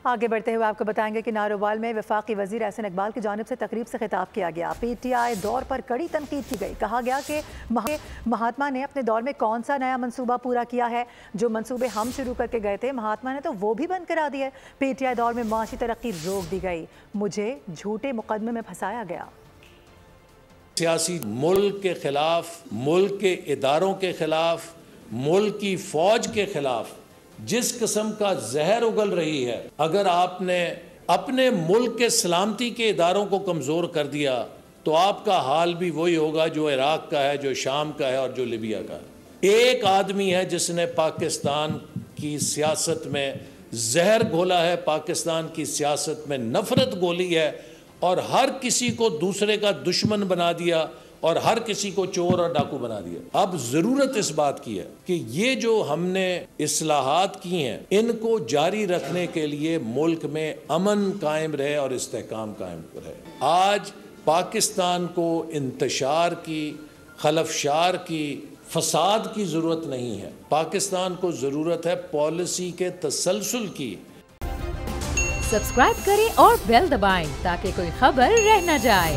آگے بڑھتے ہوئے آپ کو بتائیں گے کہ نارووال میں وفاقی وزیر احسن اقبال کی جانب سے تقریب سے خطاب کیا گیا۔ پی ٹی آئی دور پر کڑی تنقید کی گئی۔ کہا گیا کہ مہاتما نے اپنے دور میں کون سا نیا منصوبہ پورا کیا ہے؟ جو منصوبے ہم شروع کر کے گئے تھے مہاتما نے تو وہ بھی بند کرا دیے۔ پی ٹی آئی دور میں معاشی ترقی روک دی گئی، مجھے جھوٹے مقدمے میں پھنسایا گیا۔ سیاسی ملک کے خلاف، ملک کے اداروں کے خلاف، ملک کی فوج کے خلاف جس قسم کا زہر اگل رہی ہے، اگر آپ نے اپنے ملک کے سلامتی کے اداروں کو کمزور کر دیا تو آپ کا حال بھی وہی ہوگا جو عراق کا ہے، جو شام کا ہے اور جو لیبیا کا ہے۔ ایک آدمی ہے جس نے پاکستان کی سیاست میں زہر گھولا ہے، پاکستان کی سیاست میں نفرت گھولی ہے اور ہر کسی کو دوسرے کا دشمن بنا دیا اور ہر کسی کو چور اور ڈاکو بنا دیا۔ اب ضرورت اس بات کی ہے کہ یہ جو ہم نے اصلاحات کی ہیں ان کو جاری رکھنے کے لیے ملک میں امن قائم رہے اور استحکام قائم رہے۔ آج پاکستان کو انتشار کی، خلفشار کی، فساد کی ضرورت نہیں ہے۔ پاکستان کو ضرورت ہے پالیسی کے تسلسل کی۔ سبسکرائب کریں اور بیل دبائیں تاکہ کوئی خبر رہ نہ جائے۔